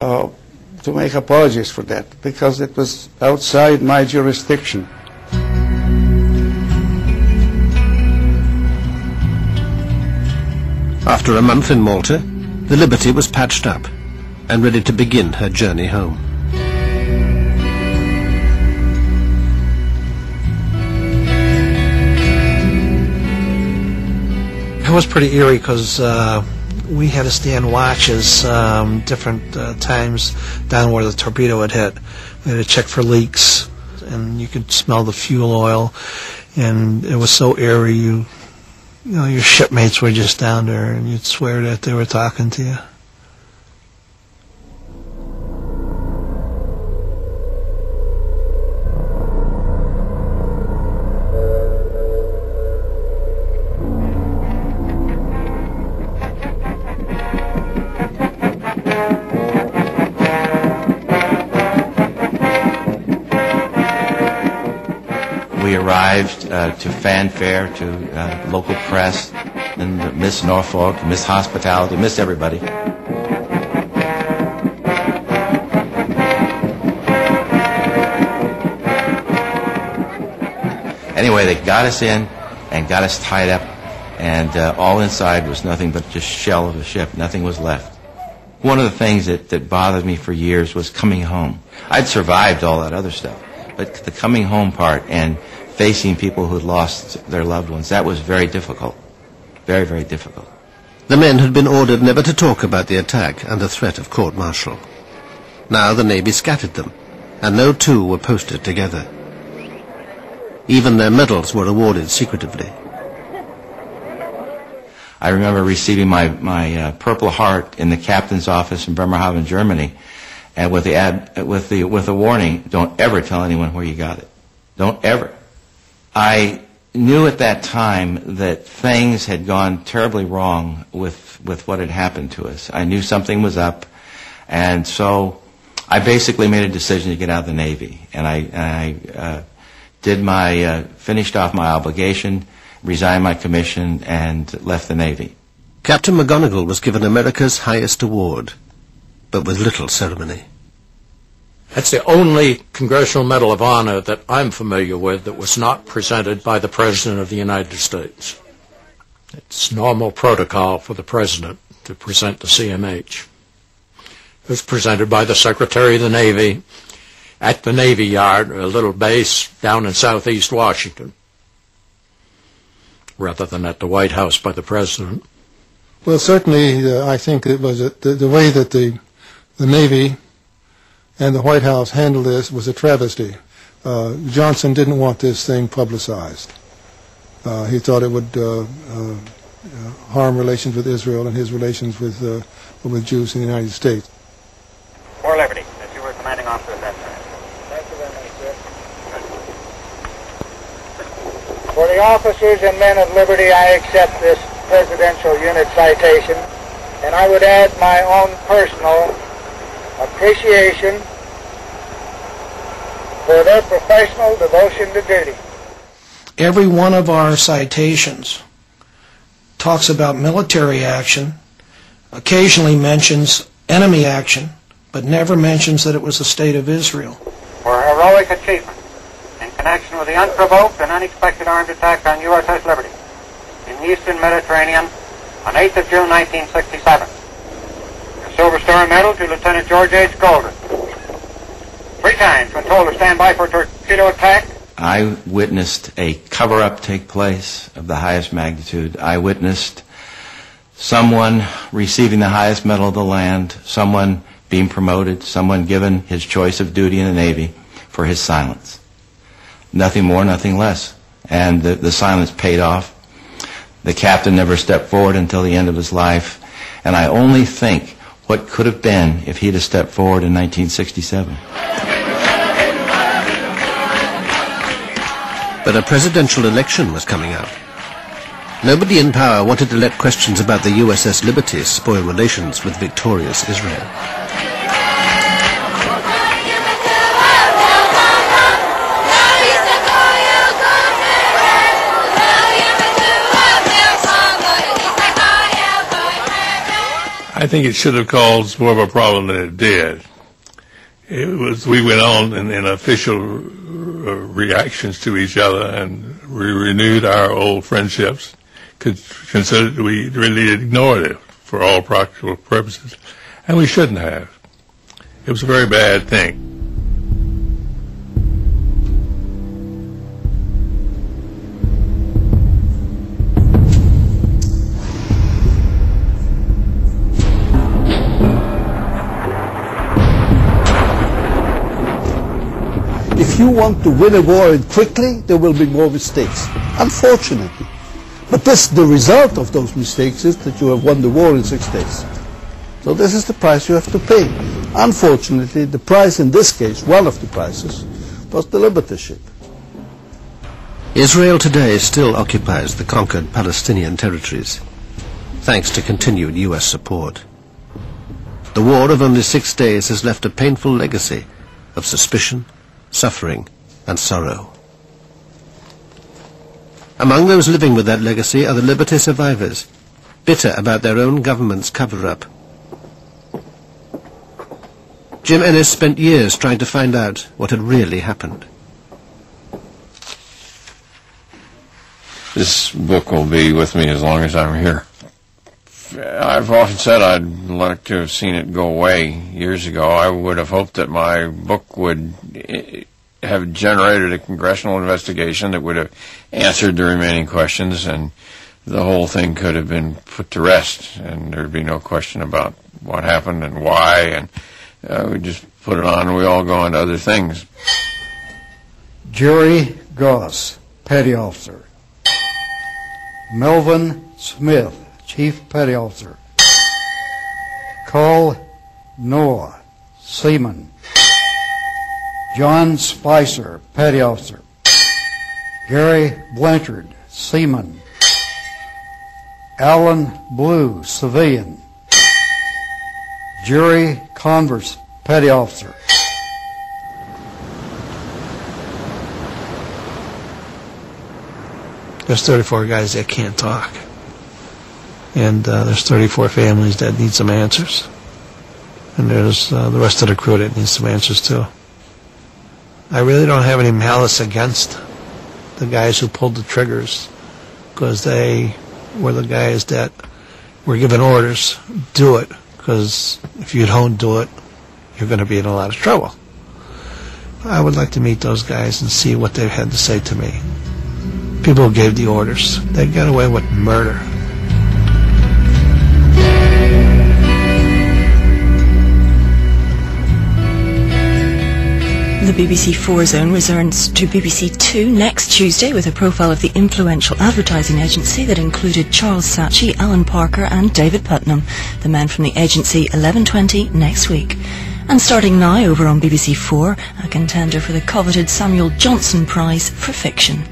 to make apologies for that, because it was outside my jurisdiction. After a month in Malta, the Liberty was patched up and ready to begin her journey home. It was pretty eerie because we had to stand watches different times down where the torpedo had hit. We had to check for leaks, and you could smell the fuel oil, and it was so eerie. You know, your shipmates were just down there, and you'd swear that they were talking to you. We arrived to fanfare, to local press, and Miss Norfolk, Miss Hospitality, Miss everybody. Anyway, they got us in and got us tied up, and all inside was nothing but just shell of a ship. Nothing was left. One of the things that bothered me for years was coming home. I'd survived all that other stuff, but the coming home part and facing people who had lost their loved ones, that was very difficult. Very, very difficult. The men had been ordered never to talk about the attack under threat of court-martial. Now the Navy scattered them, and no two were posted together. Even their medals were awarded secretively. I remember receiving my Purple Heart in the captain's office in Bremerhaven, Germany, and with the warning, don't ever tell anyone where you got it. Don't ever. I knew at that time that things had gone terribly wrong with what had happened to us. I knew something was up, and so I basically made a decision to get out of the Navy. And I finished off my obligation, resigned my commission, and left the Navy. Captain McGonigal was given America's highest award, but with little ceremony. That's the only Congressional Medal of Honor that I'm familiar with that was not presented by the President of the United States. It's normal protocol for the President to present the CMH. It was presented by the Secretary of the Navy at the Navy Yard, a little base down in southeast Washington, rather than at the White House by the President. Well, certainly I think it was the way that the Navy and the White House handled this was a travesty. Johnson didn't want this thing publicized. He thought it would harm relations with Israel and his relations with Jews in the United States. For Liberty, as you were commanding officer at that time. Thank you very much, sir. For the officers and men of Liberty, I accept this Presidential Unit citation, and I would add my own personal appreciation for their professional devotion to duty. Every one of our citations talks about military action, occasionally mentions enemy action, but never mentions that it was the State of Israel. For heroic achievement in connection with the unprovoked and unexpected armed attack on USS Liberty in the Eastern Mediterranean on 8th of June 1967. Silver Star Medal to Lieutenant George H. Golden. 3 times when told to stand by for torpedo attack. I witnessed a cover-up take place of the highest magnitude. I witnessed someone receiving the highest medal of the land, someone being promoted, someone given his choice of duty in the Navy for his silence. Nothing more, nothing less. And the silence paid off. The captain never stepped forward until the end of his life. And I only think what could have been if he'd have stepped forward in 1967. But a presidential election was coming up. Nobody in power wanted to let questions about the USS Liberty spoil relations with victorious Israel. I I think it should have caused more of a problem than it did. We went on in official reactions to each other, and we renewed our old friendships. Considered we really ignored it for all practical purposes, and we shouldn't have. It was a very bad thing. If you want to win a war quickly, there will be more mistakes, unfortunately. But the result of those mistakes is that you have won the war in 6 days. So this is the price you have to pay. Unfortunately, the price in this case, one of the prices, was the liberty ship. Israel today still occupies the conquered Palestinian territories, thanks to continued U.S. support. The war of only 6 days has left a painful legacy of suspicion, suffering, and sorrow. Among those living with that legacy are the liberty survivors, bitter about their own government's cover-up. Jim Ennis spent years trying to find out what had really happened. This book will be with me as long as I'm here. I've often said I'd like to have seen it go away years ago. I would have hoped that my book would have generated a congressional investigation that would have answered the remaining questions, and the whole thing could have been put to rest, and there'd be no question about what happened and why, and we just put it on and we all go on to other things. Jerry Goss, Petty Officer. Melvin Smith, Chief Petty Officer. Carl Noah, Seaman. John Spicer, Petty Officer. Gary Blanchard, Seaman. Alan Blue, Civilian. Jerry Converse, Petty Officer. There's 34 guys that can't talk. And there's 34 families that need some answers. And there's the rest of the crew that needs some answers too. I really don't have any malice against the guys who pulled the triggers, because they were the guys that were given orders, do it, because if you don't do it, you're going to be in a lot of trouble. I would like to meet those guys and see what they've had to say to me. People who gave the orders, they got away with murder. The BBC 4 Zone returns to BBC 2 next Tuesday with a profile of the influential advertising agency that included Charles Saatchi, Alan Parker and David Putnam, the men from the agency 11:20 next week. And starting now over on BBC 4, a contender for the coveted Samuel Johnson Prize for Fiction.